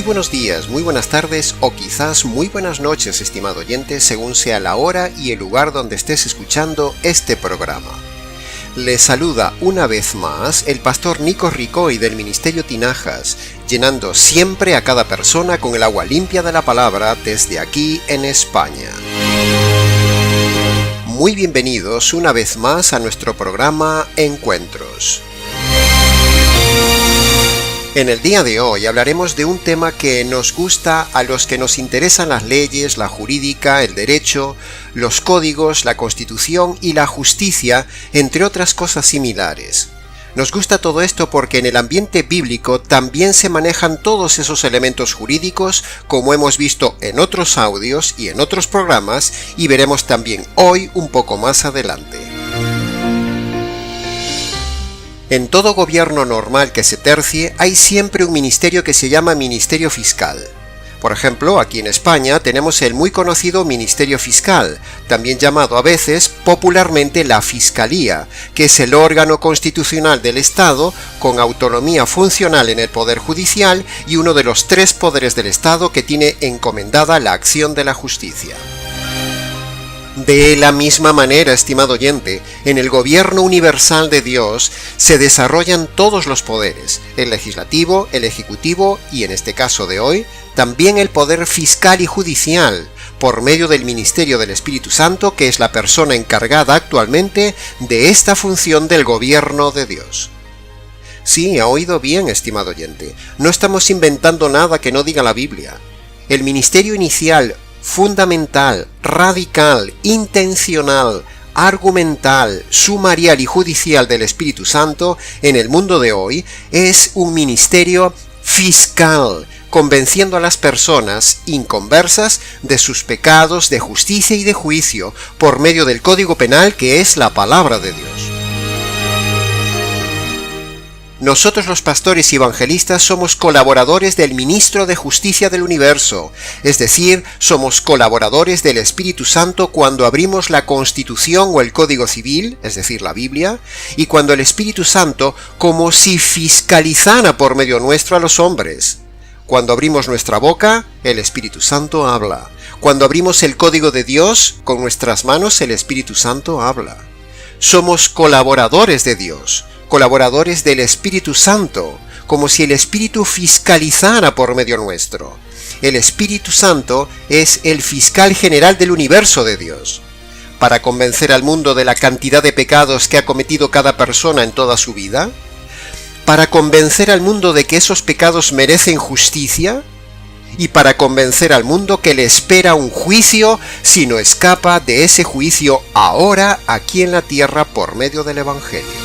buenos días, muy buenas tardes o quizás muy buenas noches, estimado oyente, según sea la hora y el lugar donde estés escuchando este programa. Les saluda una vez más el pastor Nico Ricoy del Ministerio Tinajas, llenando siempre a cada persona con el agua limpia de la palabra desde aquí en España. Muy bienvenidos una vez más a nuestro programa Encuentros. En el día de hoy hablaremos de un tema que nos gusta a los que nos interesan las leyes, la jurídica, el derecho, los códigos, la constitución y la justicia, entre otras cosas similares. Nos gusta todo esto porque en el ambiente bíblico también se manejan todos esos elementos jurídicos, como hemos visto en otros audios y en otros programas, y veremos también hoy un poco más adelante. En todo gobierno normal que se tercie, hay siempre un ministerio que se llama Ministerio Fiscal. Por ejemplo, aquí en España tenemos el muy conocido Ministerio Fiscal, también llamado a veces popularmente la Fiscalía, que es el órgano constitucional del Estado con autonomía funcional en el Poder Judicial y uno de los 3 poderes del Estado que tiene encomendada la acción de la justicia. De la misma manera, estimado oyente, en el gobierno universal de Dios se desarrollan todos los poderes, el legislativo, el ejecutivo y, en este caso de hoy, también el poder fiscal y judicial, por medio del ministerio del Espíritu Santo, que es la persona encargada actualmente de esta función del gobierno de Dios. Sí, ha oído bien, estimado oyente, no estamos inventando nada que no diga la Biblia. El ministerio inicial, fundamental, radical, intencional, argumental, sumarial y judicial del Espíritu Santo en el mundo de hoy es un ministerio fiscal, convenciendo a las personas inconversas de sus pecados, de justicia y de juicio por medio del Código Penal, que es la palabra de Dios. Nosotros los pastores y evangelistas somos colaboradores del Ministro de Justicia del Universo, es decir, somos colaboradores del Espíritu Santo cuando abrimos la Constitución o el Código Civil, es decir, la Biblia, y cuando el Espíritu Santo como si fiscalizara por medio nuestro a los hombres. Cuando abrimos nuestra boca, el Espíritu Santo habla. Cuando abrimos el Código de Dios, con nuestras manos el Espíritu Santo habla. Somos colaboradores de Dios, colaboradores del Espíritu Santo, como si el Espíritu fiscalizara por medio nuestro. El Espíritu Santo es el fiscal general del universo de Dios. Para convencer al mundo de la cantidad de pecados que ha cometido cada persona en toda su vida, para convencer al mundo de que esos pecados merecen justicia, y para convencer al mundo que le espera un juicio si no escapa de ese juicio ahora aquí en la tierra por medio del Evangelio.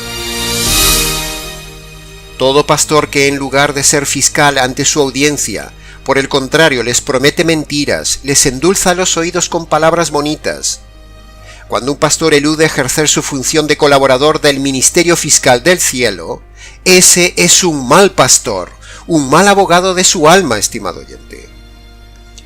Todo pastor que en lugar de ser fiscal ante su audiencia, por el contrario les promete mentiras, les endulza los oídos con palabras bonitas. Cuando un pastor elude ejercer su función de colaborador del ministerio fiscal del cielo, ese es un mal pastor, un mal abogado de su alma, estimado oyente.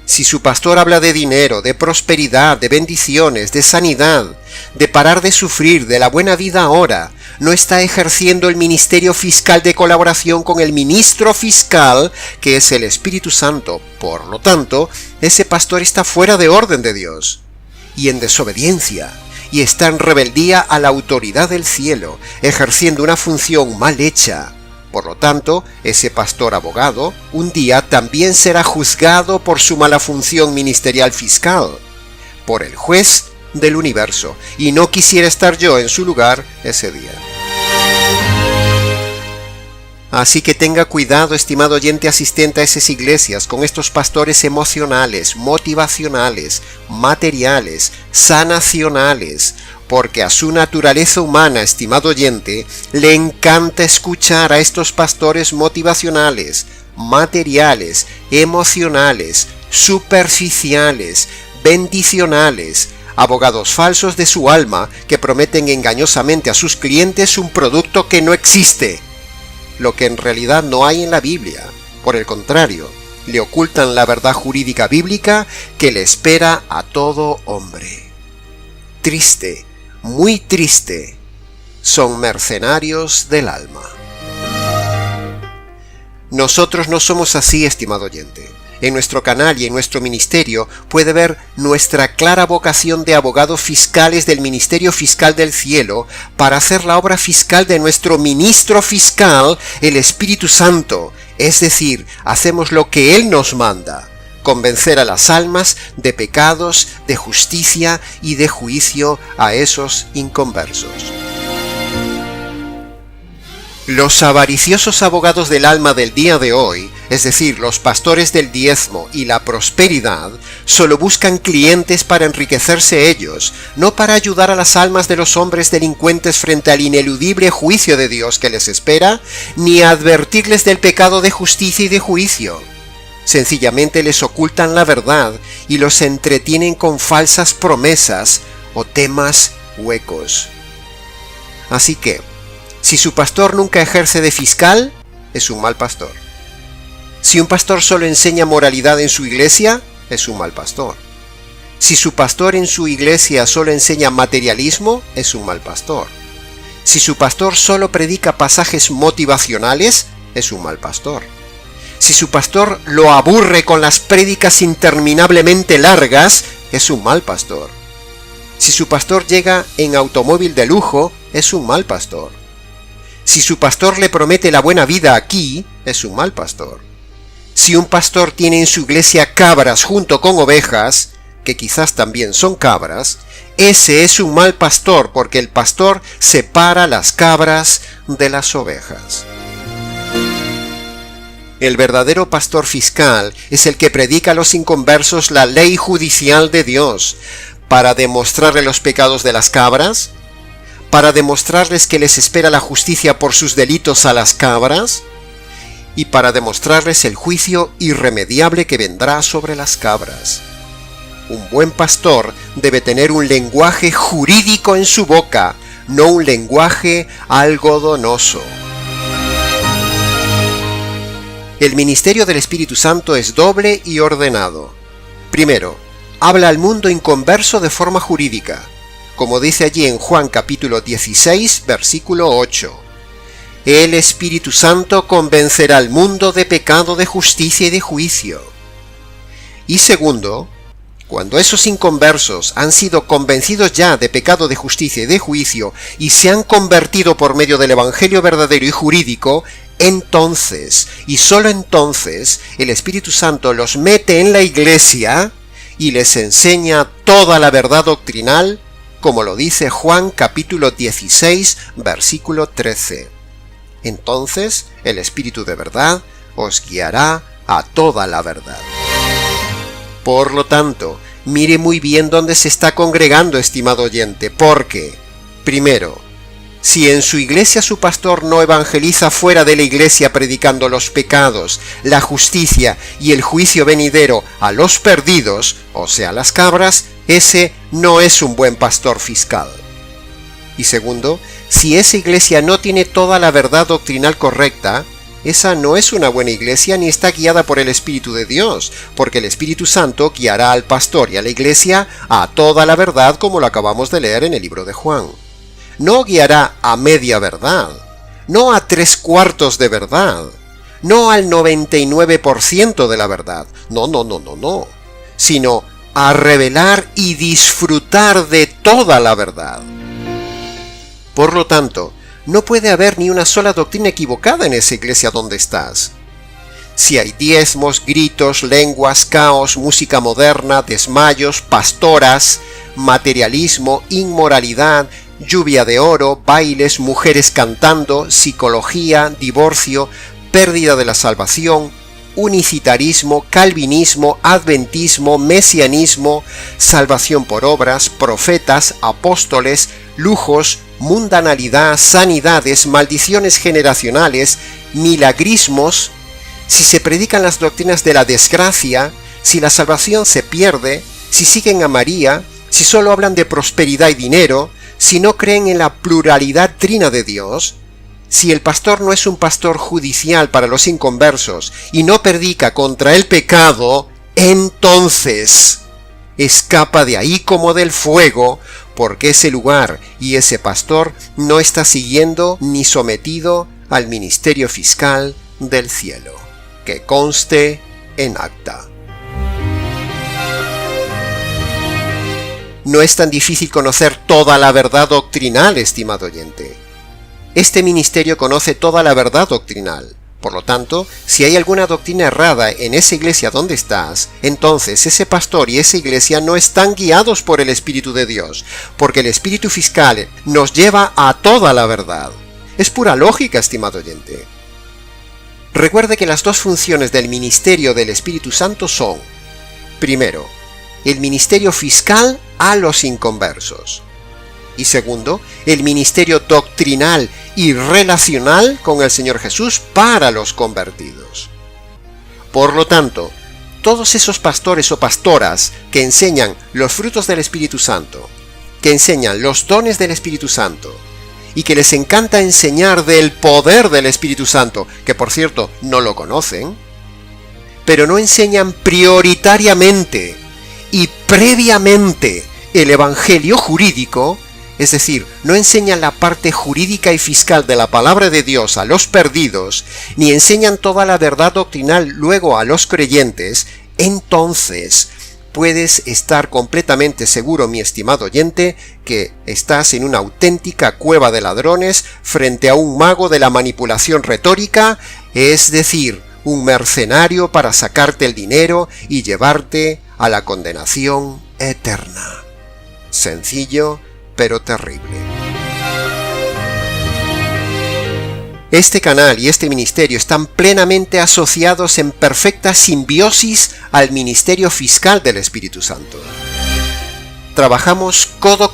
Si su pastor habla de dinero, de prosperidad, de bendiciones, de sanidad, de parar de sufrir, de la buena vida ahora, no está ejerciendo el ministerio fiscal de colaboración con el ministro fiscal, que es el Espíritu Santo. Por lo tanto, ese pastor está fuera de orden de Dios y en desobediencia, y está en rebeldía a la autoridad del cielo, ejerciendo una función mal hecha. Por lo tanto, ese pastor abogado un día también será juzgado por su mala función ministerial fiscal, por el juez del universo, y no quisiera estar yo en su lugar ese día. Así que tenga cuidado, estimado oyente asistente a esas iglesias, con estos pastores emocionales, motivacionales, materiales, sanacionales, porque a su naturaleza humana, estimado oyente, le encanta escuchar a estos pastores motivacionales, materiales, emocionales, superficiales, bendicionales, abogados falsos de su alma que prometen engañosamente a sus clientes un producto que no existe, lo que en realidad no hay en la Biblia. Por el contrario, le ocultan la verdad jurídica bíblica que le espera a todo hombre. Triste, muy triste, son mercenarios del alma. Nosotros no somos así, estimado oyente. En nuestro canal y en nuestro ministerio puede ver nuestra clara vocación de abogados fiscales del Ministerio Fiscal del Cielo para hacer la obra fiscal de nuestro ministro fiscal, el Espíritu Santo. Es decir, hacemos lo que Él nos manda: convencer a las almas de pecados, de justicia y de juicio a esos inconversos. Los avariciosos abogados del alma del día de hoy, es decir, los pastores del diezmo y la prosperidad, solo buscan clientes para enriquecerse ellos, no para ayudar a las almas de los hombres delincuentes frente al ineludible juicio de Dios que les espera, ni a advertirles del pecado de justicia y de juicio. Sencillamente les ocultan la verdad y los entretienen con falsas promesas o temas huecos. Así que, si su pastor nunca ejerce de fiscal, es un mal pastor. Si un pastor solo enseña moralidad en su iglesia, es un mal pastor. Si su pastor en su iglesia solo enseña materialismo, es un mal pastor. Si su pastor solo predica pasajes motivacionales, es un mal pastor. Si su pastor lo aburre con las prédicas interminablemente largas, es un mal pastor. Si su pastor llega en automóvil de lujo, es un mal pastor. Si su pastor le promete la buena vida aquí, es un mal pastor. Si un pastor tiene en su iglesia cabras junto con ovejas, que quizás también son cabras, ese es un mal pastor, porque el pastor separa las cabras de las ovejas. El verdadero pastor fiscal es el que predica a los inconversos la ley judicial de Dios, para demostrarle los pecados de las cabras, para demostrarles que les espera la justicia por sus delitos a las cabras, y para demostrarles el juicio irremediable que vendrá sobre las cabras. Un buen pastor debe tener un lenguaje jurídico en su boca, no un lenguaje algodonoso. El ministerio del Espíritu Santo es doble y ordenado. Primero, habla al mundo inconverso de forma jurídica, como dice allí en Juan capítulo 16, versículo 8. El Espíritu Santo convencerá al mundo de pecado, de justicia y de juicio. Y segundo, cuando esos inconversos han sido convencidos ya de pecado, de justicia y de juicio, y se han convertido por medio del Evangelio verdadero y jurídico, entonces, y sólo entonces, el Espíritu Santo los mete en la iglesia y les enseña toda la verdad doctrinal, como lo dice Juan capítulo 16, versículo 13. Entonces el Espíritu de verdad os guiará a toda la verdad. Por lo tanto, mire muy bien dónde se está congregando, estimado oyente, porque, primero, si en su iglesia su pastor no evangeliza fuera de la iglesia predicando los pecados, la justicia y el juicio venidero a los perdidos, o sea, las cabras, ese no es un buen pastor fiscal. Y segundo, si esa iglesia no tiene toda la verdad doctrinal correcta, esa no es una buena iglesia ni está guiada por el Espíritu de Dios, porque el Espíritu Santo guiará al pastor y a la iglesia a toda la verdad, como lo acabamos de leer en el libro de Juan. No guiará a media verdad, no a 3/4 de verdad, no al 99% de la verdad, no, sino a revelar y disfrutar de toda la verdad. Por lo tanto, no puede haber ni una sola doctrina equivocada en esa iglesia donde estás. Si hay diezmos, gritos, lenguas, caos, música moderna, desmayos, pastoras, materialismo, inmoralidad, lluvia de oro, bailes, mujeres cantando, psicología, divorcio, pérdida de la salvación, unicitarismo, calvinismo, adventismo, mesianismo, salvación por obras, profetas, apóstoles, lujos, mundanalidad, sanidades, maldiciones generacionales, milagrismos, si se predican las doctrinas de la desgracia, si la salvación se pierde, si siguen a María, si solo hablan de prosperidad y dinero, si no creen en la pluralidad trina de Dios, si el pastor no es un pastor judicial para los inconversos y no predica contra el pecado, entonces escapa de ahí como del fuego, porque ese lugar y ese pastor no está siguiendo ni sometido al ministerio fiscal del cielo. Que conste en acta. No es tan difícil conocer toda la verdad doctrinal, estimado oyente. Este ministerio conoce toda la verdad doctrinal. Por lo tanto, si hay alguna doctrina errada en esa iglesia donde estás, entonces ese pastor y esa iglesia no están guiados por el Espíritu de Dios, porque el Espíritu fiscal nos lleva a toda la verdad. Es pura lógica, estimado oyente. Recuerde que las dos funciones del ministerio del Espíritu Santo son: primero, el ministerio fiscal a los inconversos, y segundo, el ministerio doctrinal y relacional con el Señor Jesús para los convertidos. Por lo tanto, todos esos pastores o pastoras que enseñan los frutos del Espíritu Santo, que enseñan los dones del Espíritu Santo, y que les encanta enseñar del poder del Espíritu Santo, que por cierto no lo conocen, pero no enseñan prioritariamente y previamente el evangelio jurídico, es decir, no enseñan la parte jurídica y fiscal de la palabra de Dios a los perdidos, ni enseñan toda la verdad doctrinal luego a los creyentes, entonces puedes estar completamente seguro, mi estimado oyente, que estás en una auténtica cueva de ladrones frente a un mago de la manipulación retórica, es decir, un mercenario para sacarte el dinero y llevarte a la condenación eterna. Sencillo, pero terrible. Este canal y este ministerio están plenamente asociados en perfecta simbiosis al ministerio fiscal del Espíritu Santo. Trabajamos codo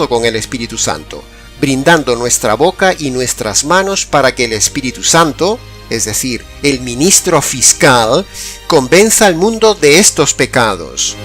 con el Espíritu Santo, brindando nuestra boca y nuestras manos para que el Espíritu Santo, es decir, el ministro fiscal, convenza al mundo de estos pecados.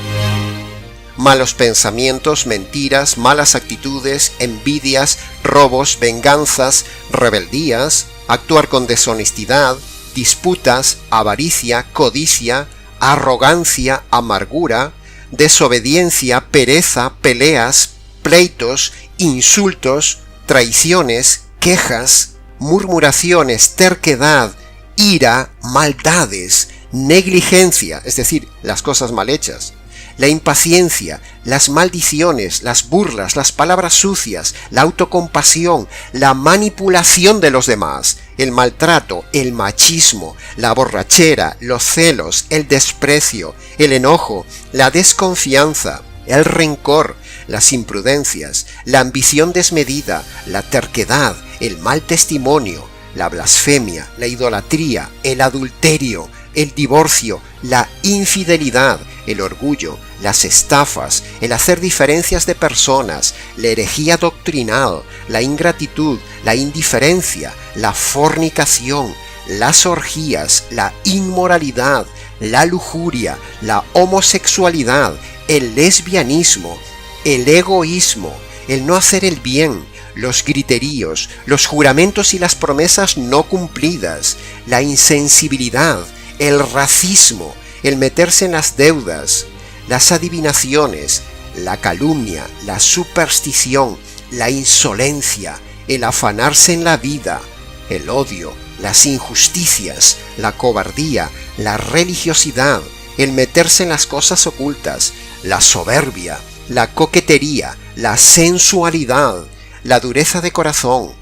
Malos pensamientos, mentiras, malas actitudes, envidias, robos, venganzas, rebeldías, actuar con deshonestidad, disputas, avaricia, codicia, arrogancia, amargura, desobediencia, pereza, peleas, pleitos, insultos, traiciones, quejas, murmuraciones, terquedad, ira, maldades, negligencia, es decir, las cosas mal hechas, la impaciencia, las maldiciones, las burlas, las palabras sucias, la autocompasión, la manipulación de los demás, el maltrato, el machismo, la borrachera, los celos, el desprecio, el enojo, la desconfianza, el rencor, las imprudencias, la ambición desmedida, la terquedad, el mal testimonio, la blasfemia, la idolatría, el adulterio, el divorcio, la infidelidad, el orgullo, las estafas, el hacer diferencias de personas, la herejía doctrinal, la ingratitud, la indiferencia, la fornicación, las orgías, la inmoralidad, la lujuria, la homosexualidad, el lesbianismo, el egoísmo, el no hacer el bien, los griteríos, los juramentos y las promesas no cumplidas, la insensibilidad, el racismo, el meterse en las deudas, las adivinaciones, la calumnia, la superstición, la insolencia, el afanarse en la vida, el odio, las injusticias, la cobardía, la religiosidad, el meterse en las cosas ocultas, la soberbia, la coquetería, la sensualidad, la dureza de corazón,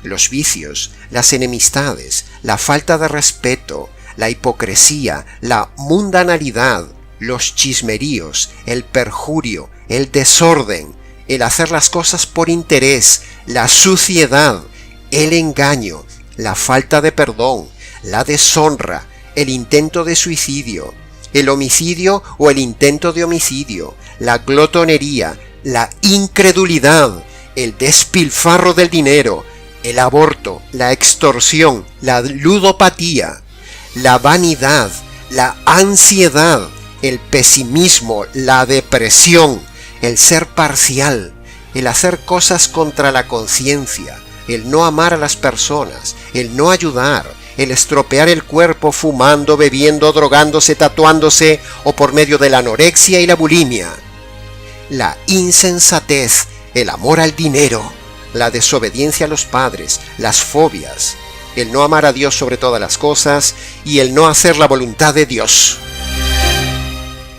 los vicios, las enemistades, la falta de respeto, la hipocresía, la mundanalidad, los chismeríos, el perjurio, el desorden, el hacer las cosas por interés, la suciedad, el engaño, la falta de perdón, la deshonra, el intento de suicidio, el homicidio o el intento de homicidio, la glotonería, la incredulidad, el despilfarro del dinero, el aborto, la extorsión, la ludopatía, la vanidad, la ansiedad, el pesimismo, la depresión, el ser parcial, el hacer cosas contra la conciencia, el no amar a las personas, el no ayudar, el estropear el cuerpo fumando, bebiendo, drogándose, tatuándose o por medio de la anorexia y la bulimia, la insensatez, el amor al dinero, la desobediencia a los padres, las fobias, el no amar a Dios sobre todas las cosas y el no hacer la voluntad de Dios.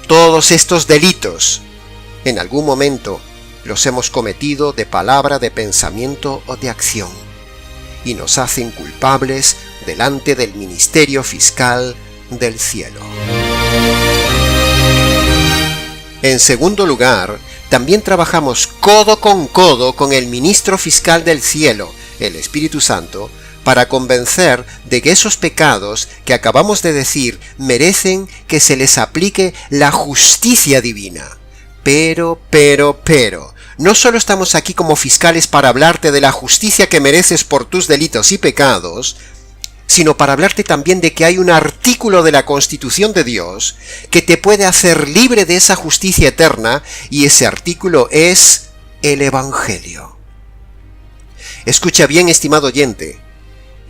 Todos estos delitos, en algún momento, los hemos cometido de palabra, de pensamiento o de acción, y nos hacen culpables delante del ministerio fiscal del cielo. En segundo lugar, también trabajamos codo con el ministro fiscal del cielo, el Espíritu Santo, para convencer de que esos pecados que acabamos de decir merecen que se les aplique la justicia divina. Pero, no solo estamos aquí como fiscales para hablarte de la justicia que mereces por tus delitos y pecados, sino para hablarte también de que hay un artículo de la Constitución de Dios que te puede hacer libre de esa justicia eterna, y ese artículo es el Evangelio. Escucha bien, estimado oyente,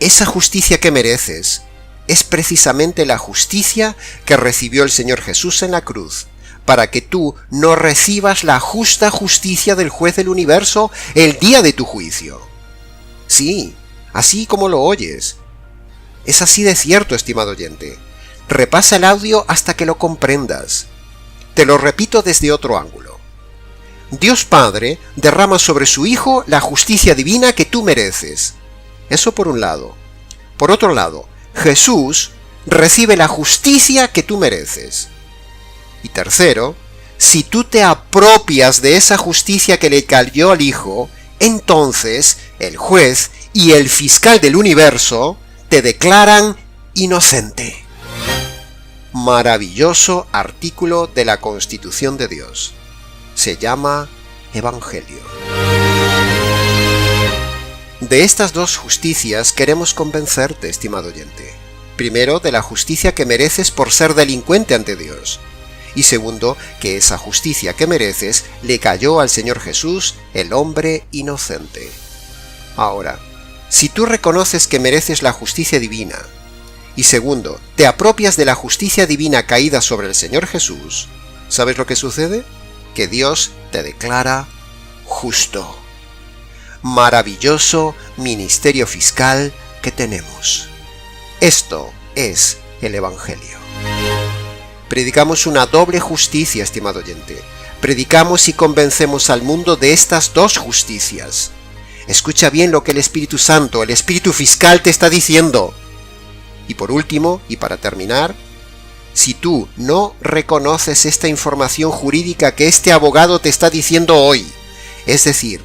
esa justicia que mereces es precisamente la justicia que recibió el Señor Jesús en la cruz, para que tú no recibas la justa justicia del juez del universo el día de tu juicio. Sí, así como lo oyes. Es así de cierto, estimado oyente. Repasa el audio hasta que lo comprendas. Te lo repito desde otro ángulo. Dios Padre derrama sobre su Hijo la justicia divina que tú mereces. Eso por un lado. Por otro lado, Jesús recibe la justicia que tú mereces. Y tercero, si tú te apropias de esa justicia que le cayó al Hijo, entonces el juez y el fiscal del universo te declaran inocente. Maravilloso artículo de la Constitución de Dios. Se llama Evangelio. De estas dos justicias queremos convencerte, estimado oyente. Primero, de la justicia que mereces por ser delincuente ante Dios. Y segundo, que esa justicia que mereces le cayó al Señor Jesús, el hombre inocente. Ahora, si tú reconoces que mereces la justicia divina, y segundo, te apropias de la justicia divina caída sobre el Señor Jesús, ¿sabes lo que sucede? Que Dios te declara justo. Maravilloso ministerio fiscal que tenemos. Esto es el Evangelio. Predicamos una doble justicia, estimado oyente. Predicamos y convencemos al mundo de estas dos justicias. Escucha bien lo que el Espíritu Santo, el Espíritu Fiscal, te está diciendo. Y por último, y para terminar, si tú no reconoces esta información jurídica que este abogado te está diciendo hoy, es decir,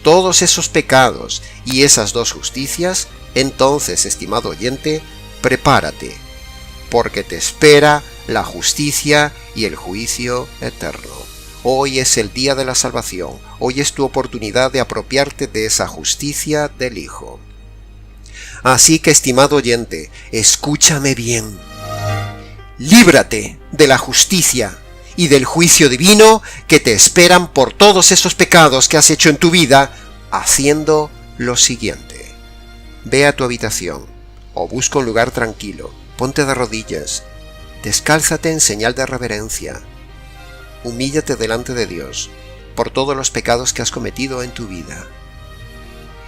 todos esos pecados y esas dos justicias, entonces, estimado oyente, prepárate, porque te espera la justicia y el juicio eterno. Hoy es el día de la salvación, hoy es tu oportunidad de apropiarte de esa justicia del Hijo. Así que, estimado oyente, escúchame bien. Líbrate de la justicia y del juicio divino que te esperan por todos esos pecados que has hecho en tu vida, haciendo lo siguiente. Ve a tu habitación o busca un lugar tranquilo, ponte de rodillas, descálzate en señal de reverencia, humíllate delante de Dios por todos los pecados que has cometido en tu vida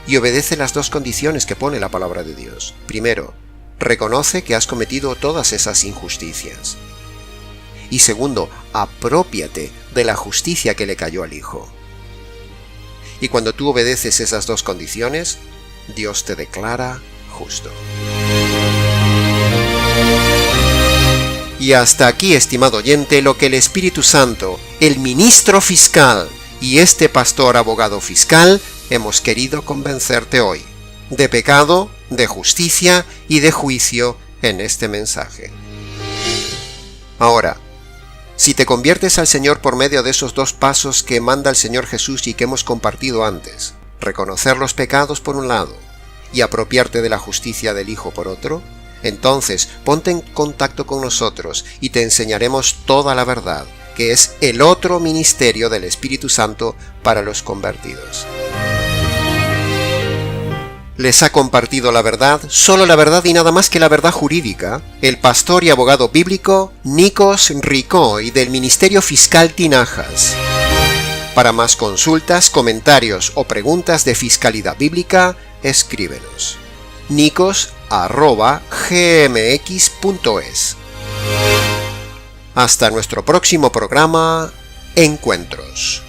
y obedece las dos condiciones que pone la palabra de Dios. Primero, reconoce que has cometido todas esas injusticias. Y segundo, aprópiate de la justicia que le cayó al Hijo. Y cuando tú obedeces esas dos condiciones, Dios te declara justo. Y hasta aquí, estimado oyente, lo que el Espíritu Santo, el ministro fiscal y este pastor abogado fiscal hemos querido convencerte hoy, de pecado, de justicia y de juicio en este mensaje. Ahora, si te conviertes al Señor por medio de esos dos pasos que manda el Señor Jesús y que hemos compartido antes, reconocer los pecados por un lado y apropiarte de la justicia del Hijo por otro, entonces ponte en contacto con nosotros y te enseñaremos toda la verdad, que es el otro ministerio del Espíritu Santo para los convertidos. Les ha compartido la verdad, solo la verdad y nada más que la verdad jurídica, el pastor y abogado bíblico Nikos Ricoy del Ministerio Fiscal Tinajas. Para más consultas, comentarios o preguntas de fiscalidad bíblica, escríbenos. Nikos info@gmx.es. Hasta nuestro próximo programa, Encuentros.